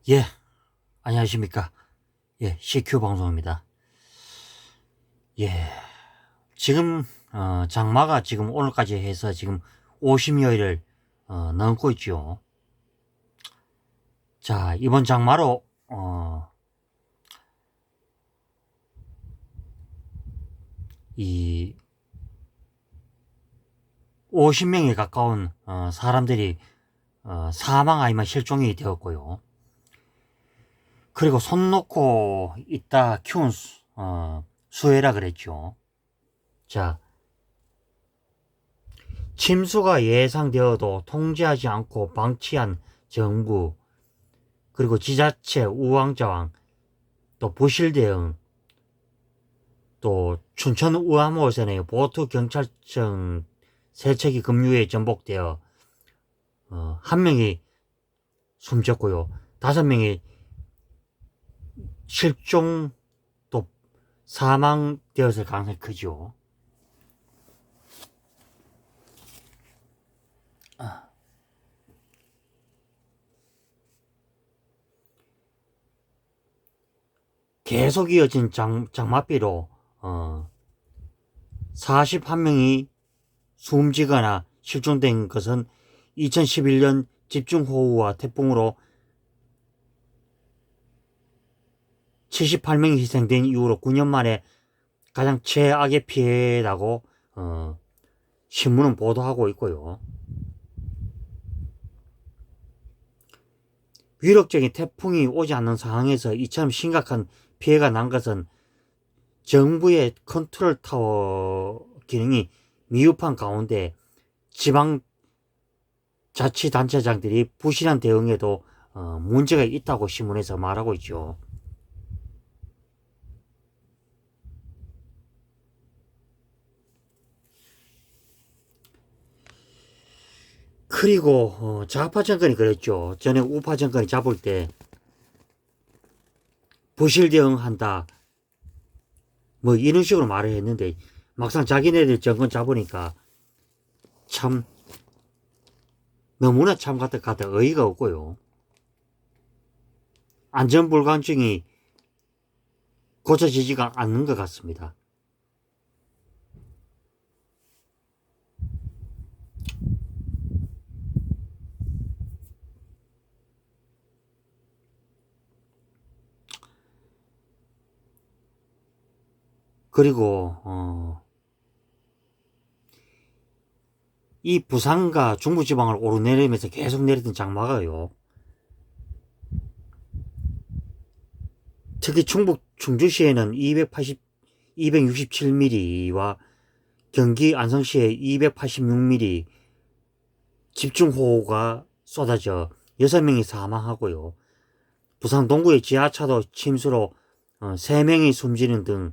예, 안녕하십니까. 예, CQ 방송입니다. 예, 지금, 장마가 지금 오늘까지 해서 지금 50여일을, 넘고 있죠. 자, 이번 장마로, 이 50명에 가까운, 사람들이, 사망 아니면 실종이 되었고요. 그리고 손 놓고 있다 키운, 수해라 그랬죠. 자, 침수가 예상되어도 통제하지 않고 방치한 정부, 그리고 지자체 우왕좌왕, 또 부실 대응, 또 춘천 우암호선의 보트 경찰청 세척이 급류에 전복되어 한 명이 숨졌고요. 5명이 실종 또 사망되었을 가능성이 크죠. 계속 이어진 장맛비로 41명이 숨지거나 실종된 것은 2011년 집중호우와 태풍으로 78명이 희생된 이후로 9년 만에 가장 최악의 피해라고 신문은 보도하고 있고요. 위력적인 태풍이 오지 않는 상황에서 이처럼 심각한 피해가 난 것은 정부의 컨트롤 타워 기능이 미흡한 가운데 지방 자치단체장들이 부실한 대응에도 문제가 있다고 신문에서 말하고 있죠. 그리고 좌파 정권이 그랬죠. 전에 우파 정권이 잡을 때 부실 대응한다 뭐 이런 식으로 말을 했는데 막상 자기네들 정권 잡으니까 참 너무나 참 같다 어이가 없고요. 안전불감증이 고쳐지지가 않는 것 같습니다. 그리고 이 부산과 중부지방을 오르내리면서 계속 내리던 장마가요. 특히 충북 충주시에는 267mm와 경기 안성시에 286mm 집중호우가 쏟아져 6명이 사망하고요. 부산 동구의 지하차도 침수로 3명이 숨지는 등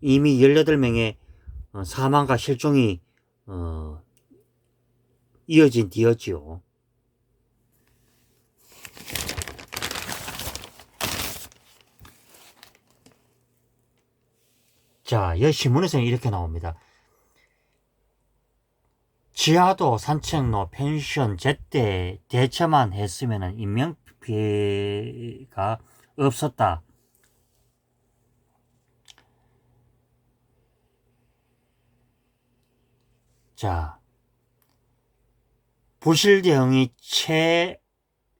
이미 18명의 사망과 실종이 이어진 뒤였지요. 자, 이 신문에서는 이렇게 나옵니다. 지하도, 산책로, 펜션, 제때 대처만 했으면 인명피해가 없었다. 자, 부실 대응이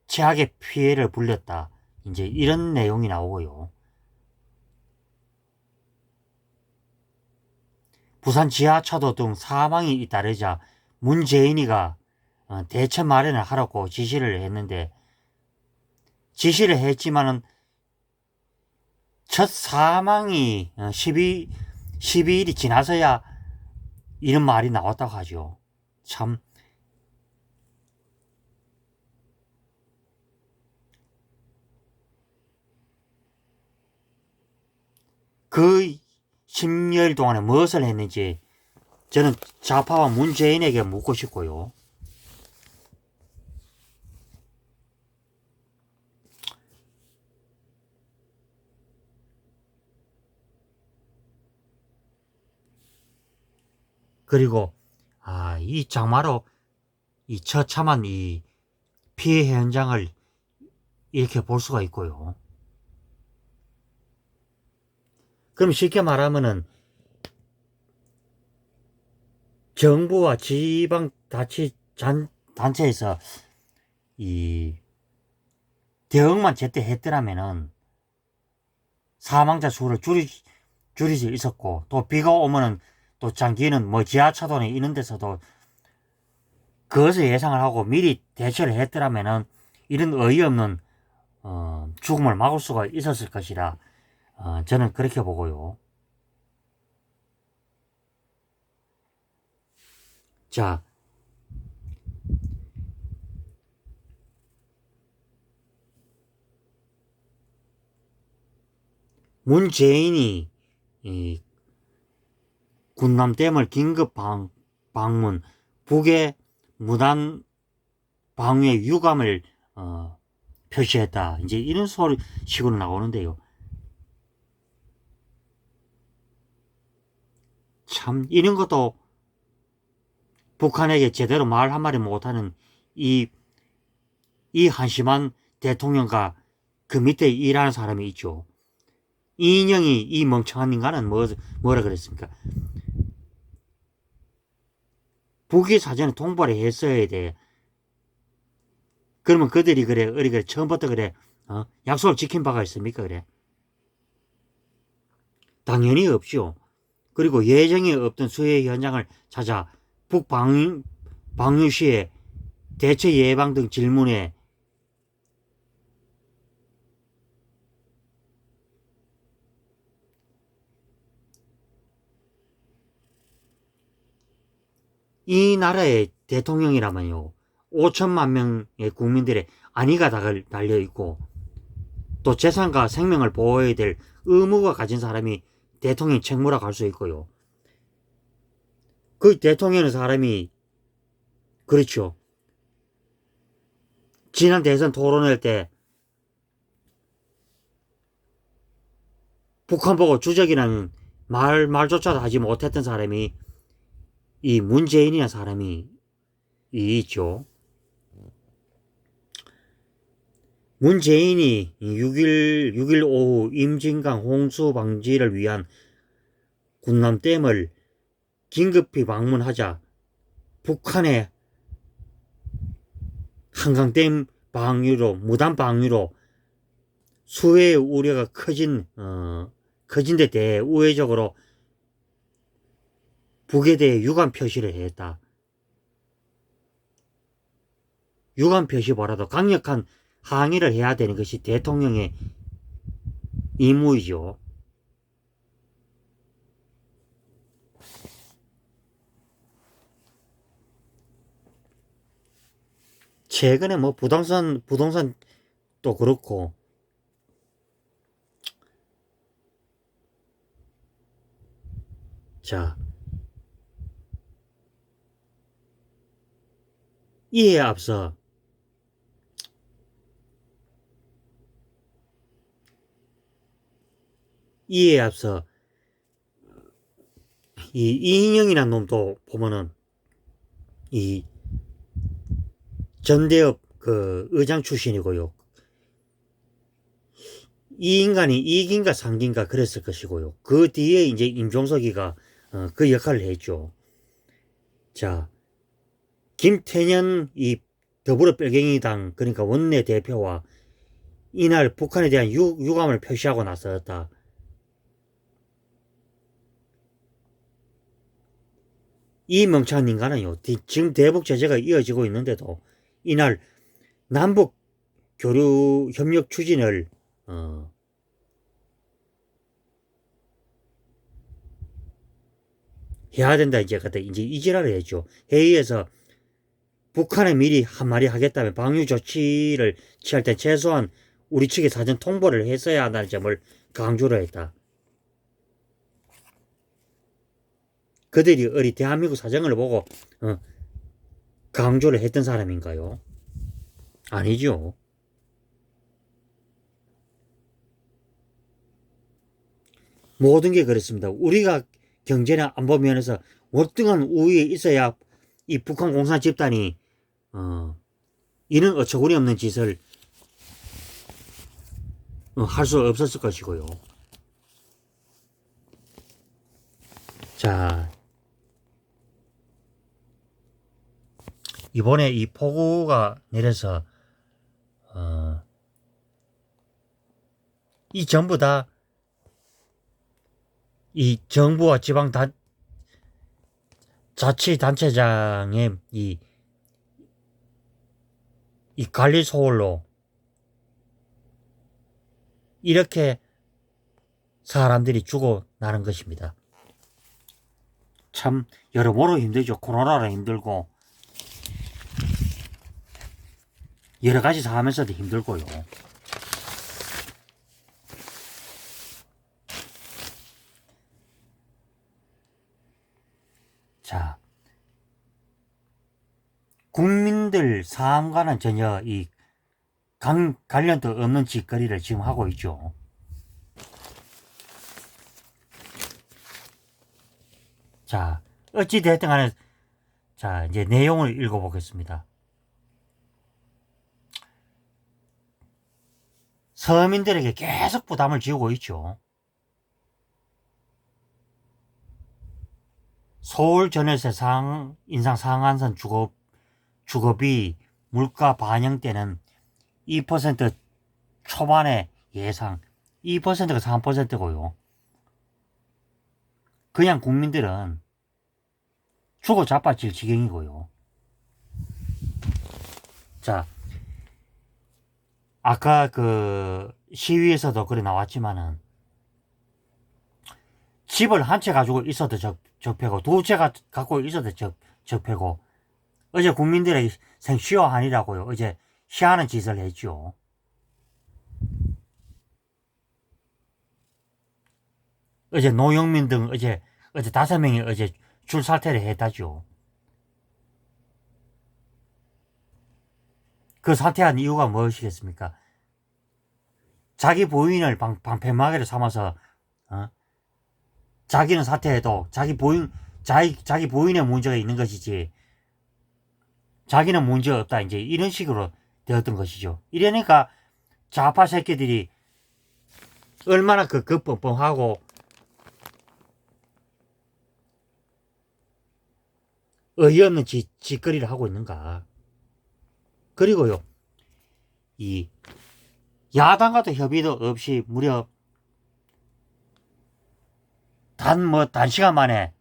최악의 피해를 불렸다. 이제 이런 내용이 나오고요. 부산 지하차도 등 사망이 잇따르자 문재인이가 대처 마련을 하라고 지시를 했는데 지시를 했지만은 첫 사망이 12일이 지나서야 이런 말이 나왔다고 하죠. 참 그 10여일 동안에 무엇을 했는지 저는 좌파와 문재인에게 묻고 싶고요. 그리고 이 장마로 이 처참한 이 피해 현장을 이렇게 볼 수가 있고요. 그럼 쉽게 말하면은 정부와 지방자치단체에서 이 대응만 제때 했더라면은 사망자 수를 줄일 수 있었고, 또 비가 오면은 또 장기는 뭐 지하차도나 이런 데서도 그것을 예상을 하고 미리 대처를 했더라면은 이런 어이없는 죽음을 막을 수가 있었을 것이라 저는 그렇게 보고요. 자, 문재인이 이 군남댐을 긴급 방문, 북의 무단 방위에 유감을 표시했다. 이제 이런 식으로 나오는데요. 참 이런 것도 북한에게 제대로 말 한마디 못하는 이 한심한 대통령과 그 밑에 일하는 사람이 있죠. 이인영이 이 멍청한 인간은 뭐라 그랬습니까? 북이 사전에 통보를 했어야 돼. 그러면 그들이 그래, 처음부터 그래, 약속을 지킨 바가 있습니까? 그래. 당연히 없죠. 그리고 예정에 없던 수해 현장을 찾아 북방류 시에 대처 예방 등 질문에 이 나라의 대통령이라면요, 5천만 명의 국민들의 안위가 달려있고 또 재산과 생명을 보호해야 될 의무가 가진 사람이 대통령 책무라고 할 수 있고요. 그 대통령의 사람이 그렇죠. 지난 대선 토론회 때 북한 보고 주적이라는 말조차도 하지 못했던 사람이 이 문재인이라는 사람이 있죠. 문재인이 6일 오후 임진강 홍수 방지를 위한 군남댐을 긴급히 방문하자 북한의 한강댐 무단 방류로 수해의 우려가 커진 데 대해 우회적으로 북에 대해 유감 표시를 했다. 유감 표시보다도 강력한 항의를 해야 되는 것이 대통령의 임무이죠. 최근에 뭐 부동산도 그렇고 자, 이에 앞서 이 이인영이라는 놈도 보면은 이 전대협 그 의장 출신이고요. 이 인간이 2기인가 3기인가 그랬을 것이고요. 그 뒤에 이제 임종석이가 그 역할을 했죠. 자, 김태년 이 더불어 빨갱이당 그러니까 원내 대표와 이날 북한에 대한 유감을 표시하고 나섰다. 이 멍청한 인간은요, 지금 대북 제재가 이어지고 있는데도 이날 남북 교류 협력 추진을 해야 된다 이제 이 지랄을 했죠. 회의에서 북한에 미리 한마디 하겠다면 방류 조치를 취할 때 최소한 우리 측에 사전 통보를 했어야 한다는 점을 강조를 했다. 그들이 대한민국 사정을 보고 강조를 했던 사람인가요? 아니죠. 모든 게 그렇습니다. 우리가 경제나 안보 면에서 월등한 우위에 있어야 이 북한 공산 집단이 이런 어처구니 없는 짓을 할 수 없었을 것이고요. 자, 이번에 이 폭우가 내려서 이 전부 다 이 정부와 지방 자치단체장의 이 관리 소홀로 이렇게 사람들이 죽어나는 것입니다. 참 여러모로 힘들죠. 코로나로 힘들고 여러 가지 사하면서도 힘들고요. 자, 국민들 사항과는 전혀 이 관련도 없는 짓거리를 지금 하고 있죠. 자, 어찌됐든 간에, 자, 이제 내용을 읽어보겠습니다. 서민들에게 계속 부담을 지우고 있죠. 서울 전월세 인상 상한선 주거비 물가 반영 때는 2% 초반의 예상, 2%가 3%고요. 그냥 국민들은 죽어 자빠질 지경이고요. 자, 아까 그 시위에서도 그래 나왔지만은 집을 한 채 가지고 있어도 적폐고 두 채 갖고 있어도 적폐고 어제 국민들의 생시효한이라고요. 어제 희한한 짓을 했죠. 어제 노영민 등 어제 5명이 어제 줄사퇴를 했다죠. 그 사퇴한 이유가 무엇이겠습니까? 자기 부인을 방패막이를 삼아서 자기는 사퇴해도 자기 부인의 문제가 있는 것이지 자기는 문제 없다 이제 이런 식으로 되었던 것이죠. 이러니까 좌파 새끼들이 얼마나 그 뻔뻔하고 어이없는 짓거리를 하고 있는가. 그리고요, 이 야당과도 협의도 없이 무려 단시간 만에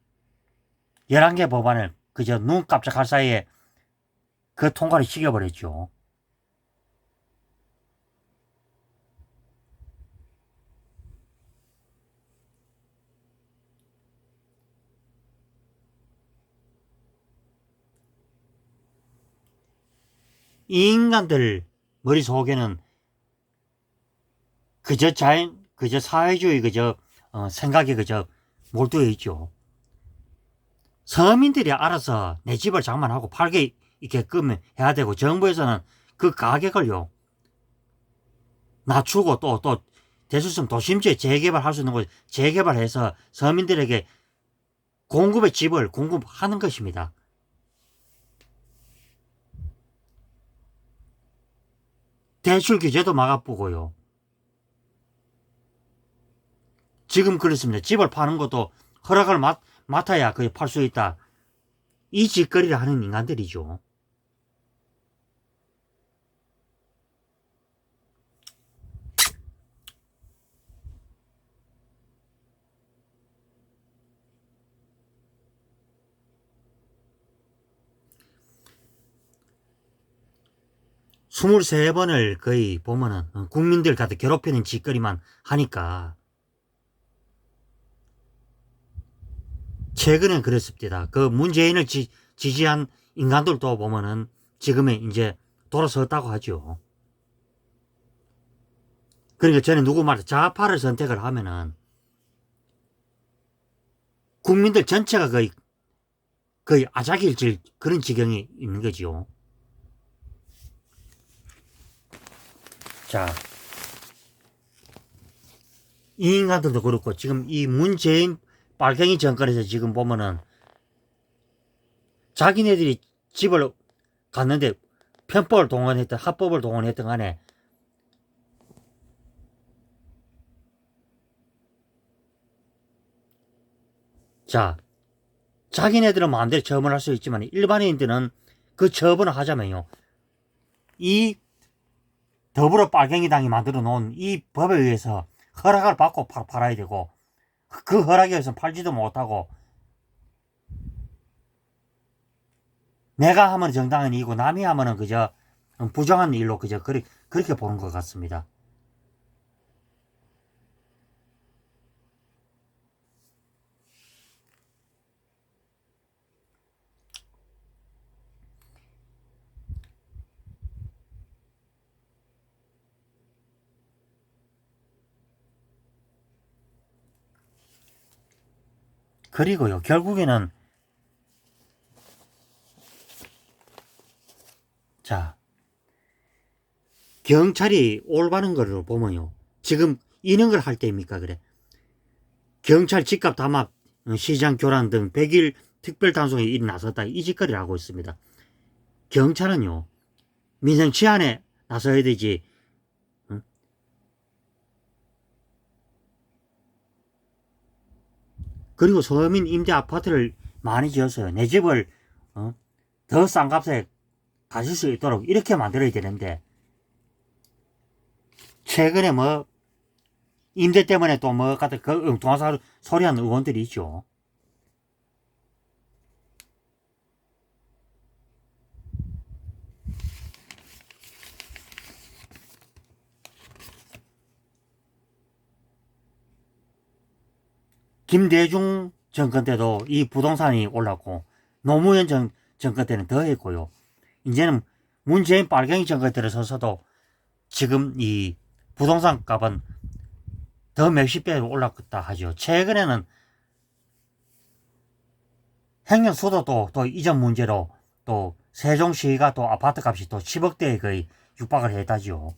11개 법안을 그저 눈 깜짝할 사이에 그 통과를 시켜버렸죠. 이 인간들 머릿속에는 그저 사회주의 생각이 그저 몰두해 있죠. 서민들이 알아서 내 집을 장만하고 팔게 있게끔 해야 되고 정부에서는 그 가격을요 낮추고 또 대수성 도심지에 재개발할 수 있는 곳 재개발해서 서민들에게 공급의 집을 공급하는 것입니다. 대출 규제도 막아보고요. 지금 그렇습니다. 집을 파는 것도 허락을 맡아야 그게 팔 수 있다. 이 짓거리를 하는 인간들이죠. 스물세 번을 거의 보면은 국민들 갖다 괴롭히는 짓거리만 하니까 최근엔 그랬습니다. 그 문재인을 지지한 인간들도 보면은 지금은 이제 돌아섰다고 하죠. 그러니까 저는 누구 말해 좌파를 선택을 하면은 국민들 전체가 거의 아작일질 그런 지경이 있는 거죠. 자, 이 인간들도 그렇고 지금 이 문재인 빨갱이 정권에서 지금 보면은 자기네들이 집을 갔는데 편법을 동원했든 합법을 동원했든 간에 자, 자기네들은 마음대로 처분할 수 있지만 일반인들은 그 처분을 하자면요, 이 더불어 빨갱이당이 만들어 놓은 이 법에 의해서 허락을 받고 팔아야 되고, 그 허락에 의해서 팔지도 못하고, 내가 하면 정당한 일이고 남이 하면은 그저 부정한 일로 그저 그렇게 보는 것 같습니다. 그리고요, 결국에는 자, 경찰이 올바른 거를 보면요, 지금 이런 걸 할 때입니까? 그래, 경찰 집값 담합 시장 교란 등 100일 특별단속에 일이 나섰다, 이 짓거리를 하고 있습니다. 경찰은요, 민생 치안에 나서야 되지. 응? 그리고 서민 임대 아파트를 많이 지었어요. 내 집을 더 싼 값에 가질 수 있도록 이렇게 만들어야 되는데, 최근에 뭐 임대 때문에 또 뭐 같은 그 엉뚱한 소리하는 의원들이 있죠. 김대중 정권 때도 이 부동산이 올랐고, 노무현 정권 때는 더 했고요. 이제는 문재인 빨갱이 정권 들어서서도 지금 이 부동산 값은 더 몇십 배 올랐다 하죠. 최근에는 행정수도 또 이전 문제로 또 세종시가 또 아파트 값이 또 10억대에 거의 육박을 했다죠.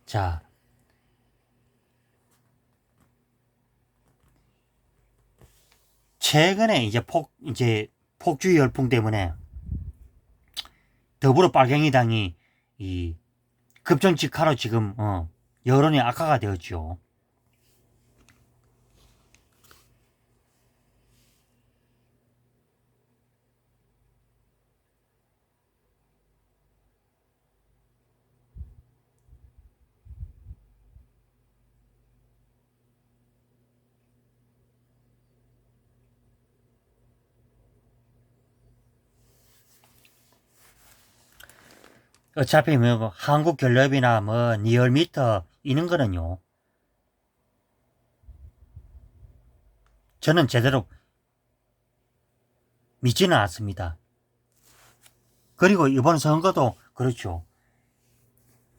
자, 최근에 이제 폭주 열풍 때문에 더불어 빨갱이당이 이 급정직하로 지금 여론이 악화가 되었죠. 어차피 뭐 한국갤럽이나 뭐 리얼미터 이런 거는요, 저는 제대로 믿지는 않습니다. 그리고 이번 선거도 그렇죠.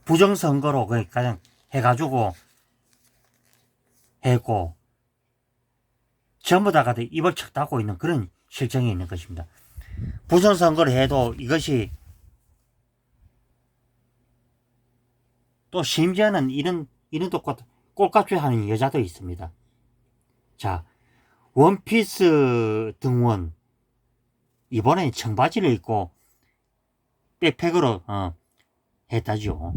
부정선거로 가장 해가지고 했고, 전부 다가 입을 척 닫고 있는 그런 실정이 있는 것입니다. 부정선거를 해도 이것이 또 심지어는 이런 또 꼴값을 하는 여자도 있습니다. 자, 원피스 등원 이번에 청바지를 입고 백팩으로 했다죠.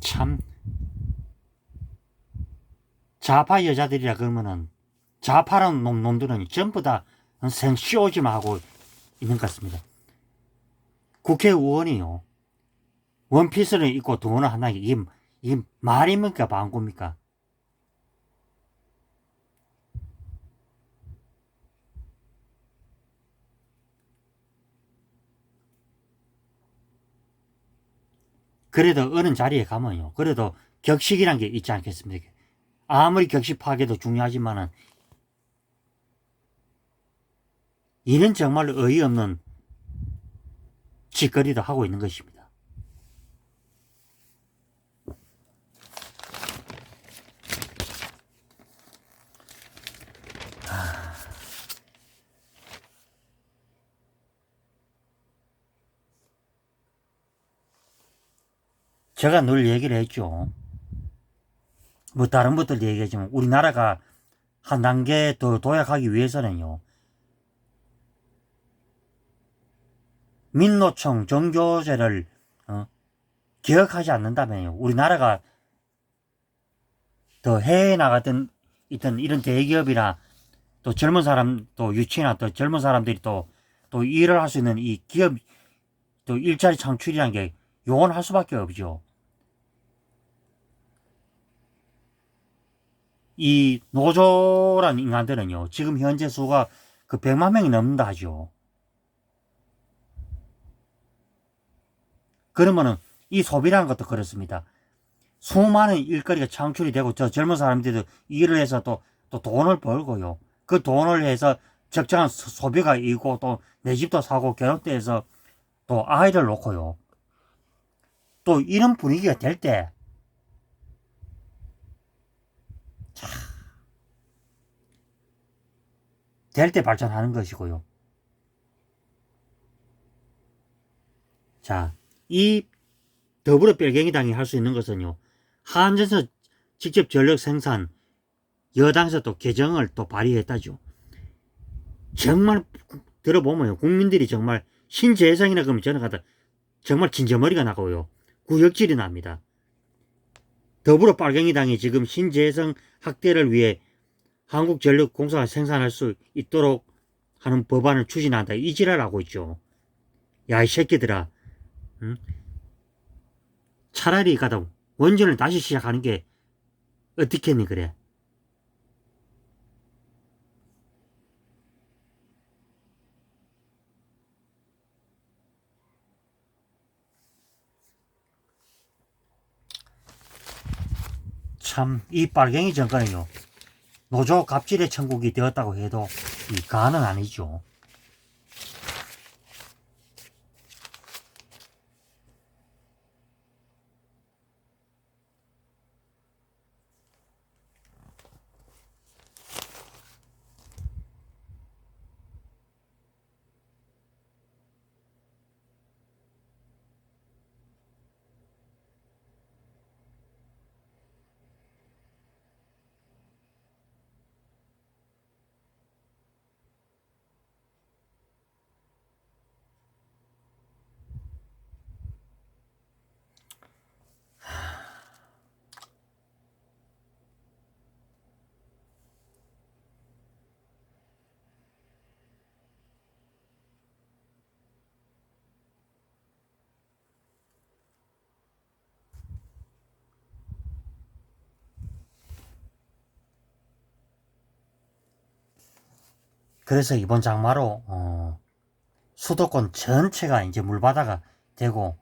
참 좌파 여자들이라 그러면은 좌파라는 놈들은 전부 다 생쇼지마하고 있는 것 같습니다. 국회의원이요, 원피스를 입고 등원을 한다는 게 이게 말입니까 방구입니까? 그래도 어느 자리에 가면요, 그래도 격식이란 게 있지 않겠습니까? 아무리 격식 파괴도 중요하지만은 이는 정말 어이없는 짓거리도 하고 있는 것입니다. 제가 늘 얘기를 했죠. 뭐 다른 것들도 얘기했지만 우리나라가 한 단계 더 도약하기 위해서는요, 민노총 정교제를 개혁하지 않는다면요, 우리나라가 더 해외에 나갔던 있던 이런 대기업이나 또 젊은 사람, 또 유치나 또 젊은 사람들이 또 일을 할 수 있는 이 기업, 또 일자리 창출이라는 게 요원할 수밖에 없죠. 이 노조란 인간들은요, 지금 현재 수가 그 100만 명이 넘는다 하죠. 그러면은 이 소비라는 것도 그렇습니다. 수많은 일거리가 창출이 되고 저 젊은 사람들도 일을 해서 또 돈을 벌고요. 그 돈을 해서 적정한 소비가 있고 또 내 집도 사고 결혼도 해서 또 아이를 놓고요. 또 이런 분위기가 될 때 발전하는 것이고요. 자, 이 더불어 별갱이당이 할 수 있는 것은요, 한전에서 직접 전력 생산, 여당에서 또 개정을 또 발의했다죠. 정말 들어보면 국민들이 정말 신재생이라 그러면 저는 가다 정말 진저머리가 나고요. 구역질이 납니다. 더불어 빨갱이당이 지금 신재생 확대를 위해 한국전력공사가 생산할 수 있도록 하는 법안을 추진한다. 이 지랄하고 있죠. 야, 이 새끼들아. 응? 차라리 가다 원전을 다시 시작하는 게 어떻겠니 그래. 참 이 빨갱이 정권은요, 노조 갑질의 천국이 되었다고 해도 이 가는 아니죠. 그래서 이번 장마로 수도권 전체가 이제 물바다가 되고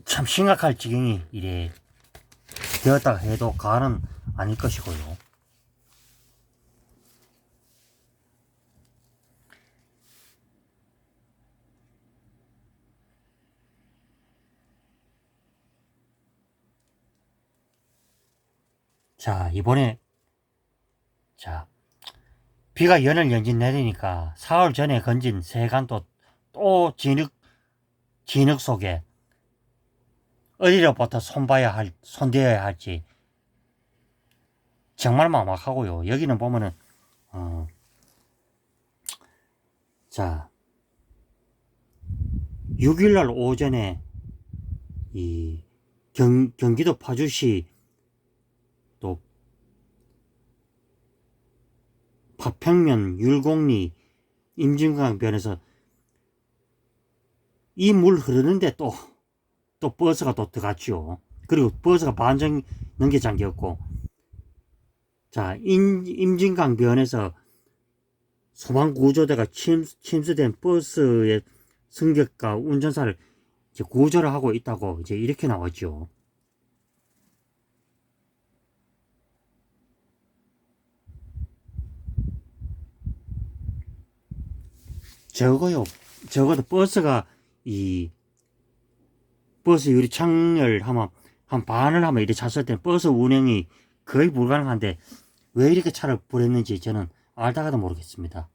참 심각할 지경이 이래 되었다 해도 과언은 아닐 것이고요. 자, 이번에 자, 비가 연을 연진 내리니까 사흘 전에 건진 세간도 또 진흙 속에 어디로부터 손대어야 할지 정말 막막하고요. 여기는 보면은 자, 6일날 오전에 이 경기도 파주시 또 파평면 율곡리 임진강변에서 이 물 흐르는데 또 버스가 또 들어갔죠. 그리고 버스가 반정 넘게 잠겼고, 자, 임진강변에서 소방구조대가 침수된 버스의 승객과 운전사를 이제 구조를 하고 있다고 이제 이렇게 나왔죠. 적어도 버스가 이 버스 유리창을 한 반을 하면 이렇게 찼을 때 버스 운행이 거의 불가능한데 왜 이렇게 차를 버렸는지 저는 알다가도 모르겠습니다.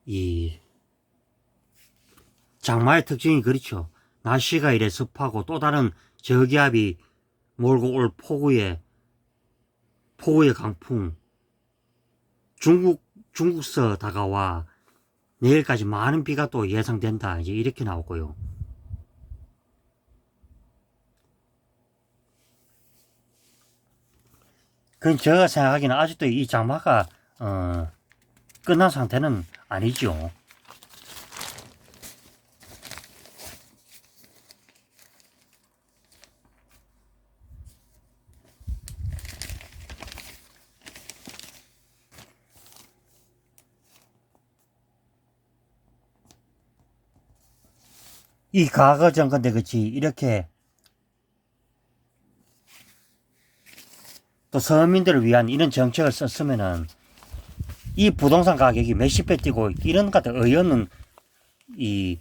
이 장마의 특징이 그렇죠. 날씨가 이래 습하고 또 다른 저기압이 몰고 올 폭우의 강풍, 중국서 다가와 내일까지 많은 비가 또 예상된다. 이제 이렇게 나오고요. 그건 제가 생각하기는 아직도 이 장마가 끝난 상태는 아니죠. 이 과거 정권때 그치 이렇게 또 서민들을 위한 이런 정책을 썼으면은 이 부동산 가격이 몇십 배 뛰고 이런 같은 어이없는 이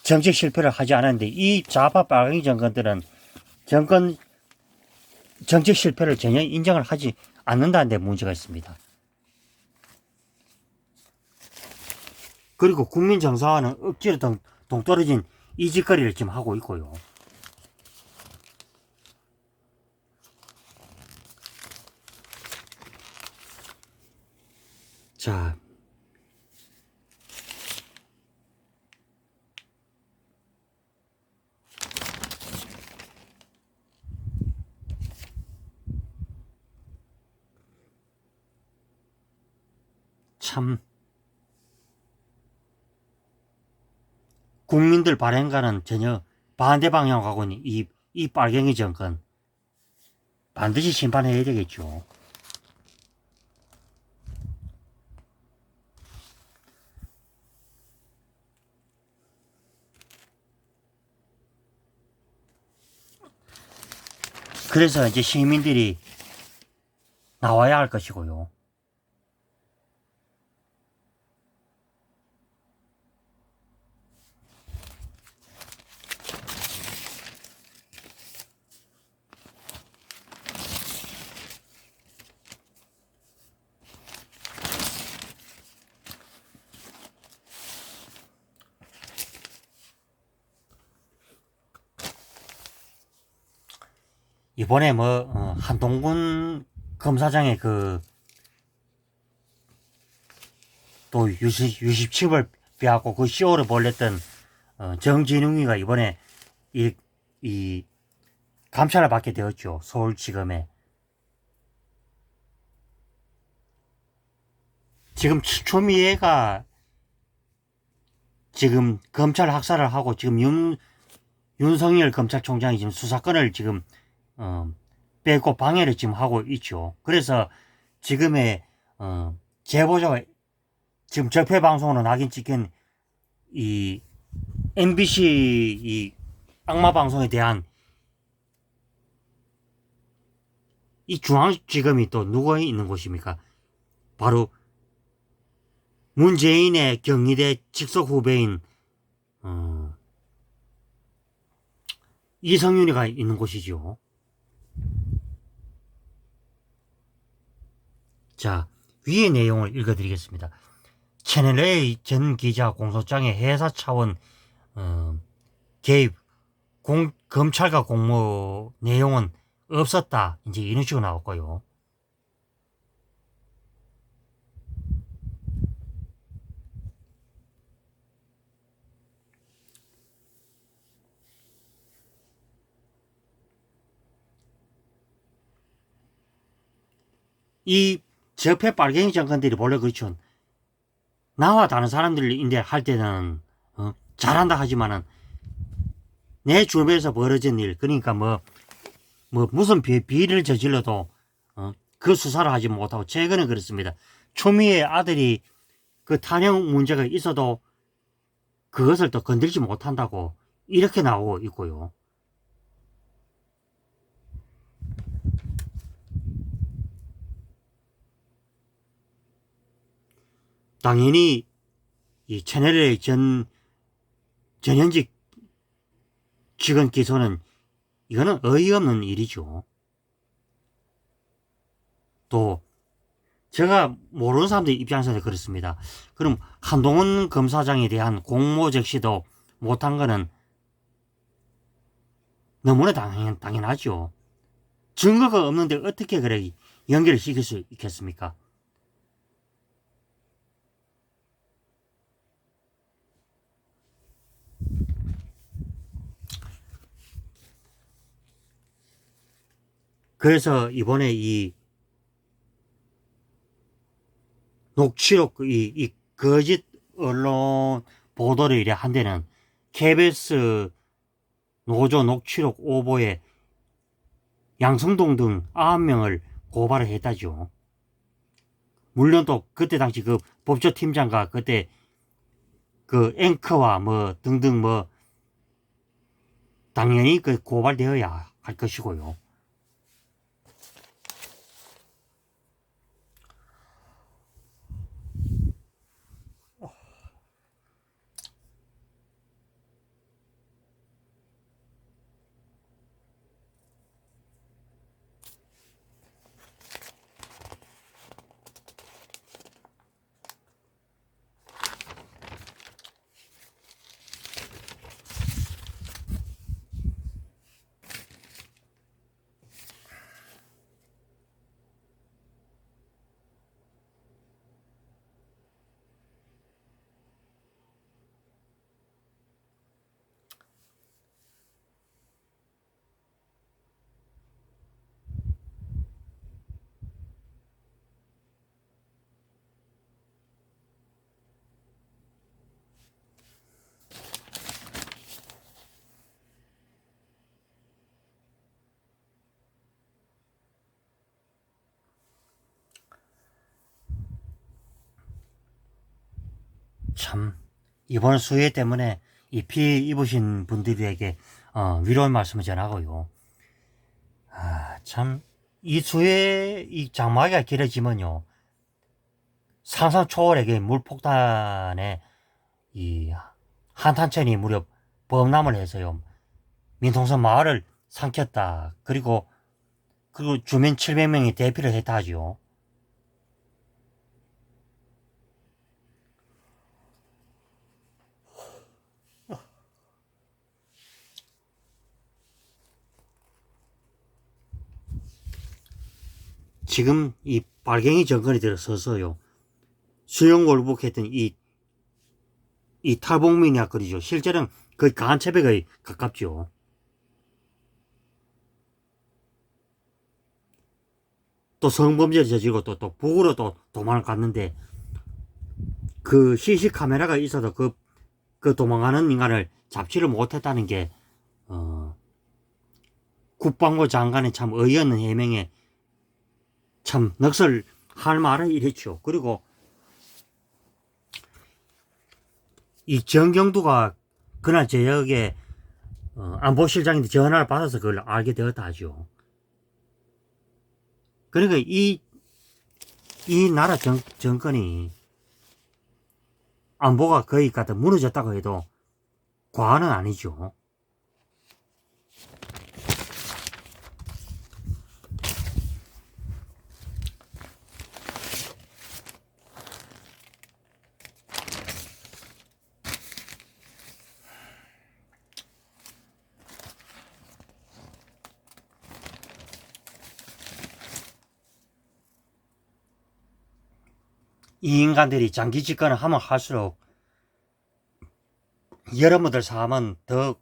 정책 실패를 하지 않았는데 이 좌파 빨갱이 정권들은 정책 실패를 전혀 인정을 하지 않는다는 데 문제가 있습니다. 그리고 국민 정서와는 억지로 동떨어진 이 짓거리를 지금 하고 있고요. 자, 참 국민들 발행과는 전혀 반대 방향으로 가고 있는 이 빨갱이 정권 반드시 심판해야 되겠죠. 그래서 이제 시민들이 나와야 할 것이고요. 이번에 한동훈 검사장의 또 유십칩을 빼앗고 그 쇼를 벌렸던, 정진웅이가 이번에 이 감찰을 받게 되었죠. 서울지검에. 지금 추미애가 지금 검찰 학살을 하고 지금 윤석열 검찰총장이 지금 수사권을 지금 빼고 방해를 지금 하고 있죠. 그래서 지금의 제보자가 지금 적폐 방송으로 낙인 찍힌 이 MBC 이 악마 방송에 대한 이 중앙지검이 또 누가 있는 곳입니까? 바로 문재인의 경희대 직속 후배인 이성윤이가 있는 곳이죠. 자, 위의 내용을 읽어드리겠습니다. 채널A 전 기자 공소장의 회사 차원 개입, 검찰과 공모 내용은 없었다. 이제 이런 식으로 나왔고요. 이 적폐 빨갱이 정권들이 원래 그렇죠. 나와 다른 사람들인데 할 때는 잘한다 하지만은 내 주변에서 벌어진 일, 그러니까 무슨 비리를 저질러도 그 수사를 하지 못하고, 최근에 그렇습니다. 추미애 아들이 그 탄핵 문제가 있어도 그것을 또 건들지 못한다고 이렇게 나오고 있고요. 당연히 이 채널의 전현직 직원 기소는 이거는 어이없는 일이죠. 또 제가 모르는 사람들 입장에서는 그렇습니다. 그럼 한동훈 검사장에 대한 공모 적시도 못한 거는 너무나 당연하죠. 증거가 없는데 어떻게 그래 연결을 시킬 수 있겠습니까? 그래서 이번에 이 녹취록, 이 거짓 언론 보도를 이래 한 데는 KBS 노조 녹취록 오보에 양성동 등 9명을 고발을 했다죠. 물론 또 그때 당시 그 법조팀장과 그때 그 앵커와 뭐 등등 뭐 당연히 그 고발되어야 할 것이고요. 참 이번 수해 때문에 이 피해 입으신 분들에게 위로의 말씀을 전하고요. 참 이 수해 이 장마가 길어지면요 상상 초월하게 물폭탄에 이 한탄천이 무려 범람을 해서요 민통선 마을을 삼켰다. 그리고 주민 700명이 대피를 했다 하죠. 지금 이 빨갱이 정권이 들어서서요 수영골복했던 이 탈북민 약거리죠. 실제는 거의 간첩에 가깝죠. 또 성범죄를 저지르고 또 북으로 또 도망을 갔는데 그 CC 카메라가 있어도 그 도망가는 인간을 잡지를 못했다는 게 국방부 장관의 참 어이없는 해명에 참 넋을 할 말을 이랬죠. 그리고 이 정경두가 그날 저녁에 안보실장인데 전화를 받아서 그걸 알게 되었다 하죠. 그러니까 이 나라 정권이 안보가 거의 갖다 무너졌다고 해도 과언은 아니죠. 이 인간들이 장기 집권을 하면 할수록 여러분들 삶은 더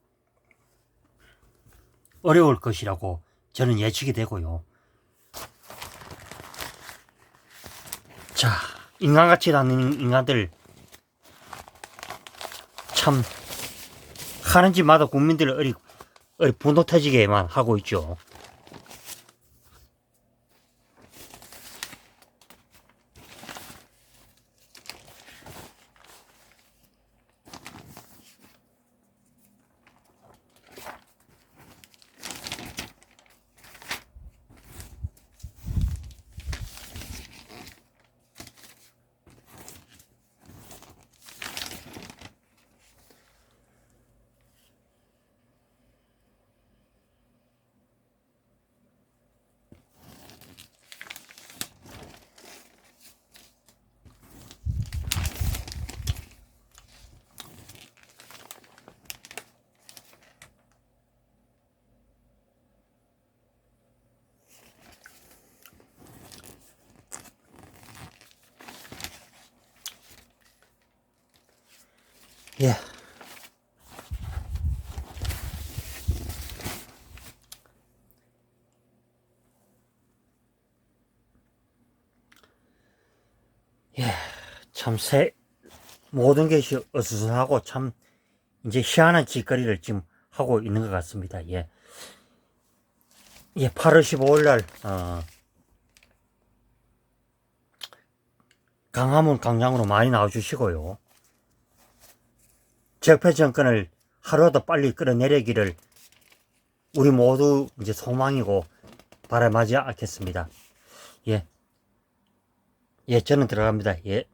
어려울 것이라고 저는 예측이 되고요. 자, 인간같지 않은 인간들 참 하는 짓마다 국민들을 분노 터지게만 하고 있죠. 예. 예, 참, 모든 것이 어수선하고 참, 이제 희한한 짓거리를 지금 하고 있는 것 같습니다. 예. 예, 8월 15일 날, 강화문 광장으로 많이 나와주시고요. 적폐 정권을 하루라도 빨리 끌어내리기를 우리 모두 이제 소망이고 바람하지 않겠습니다. 예. 예, 저는 들어갑니다. 예.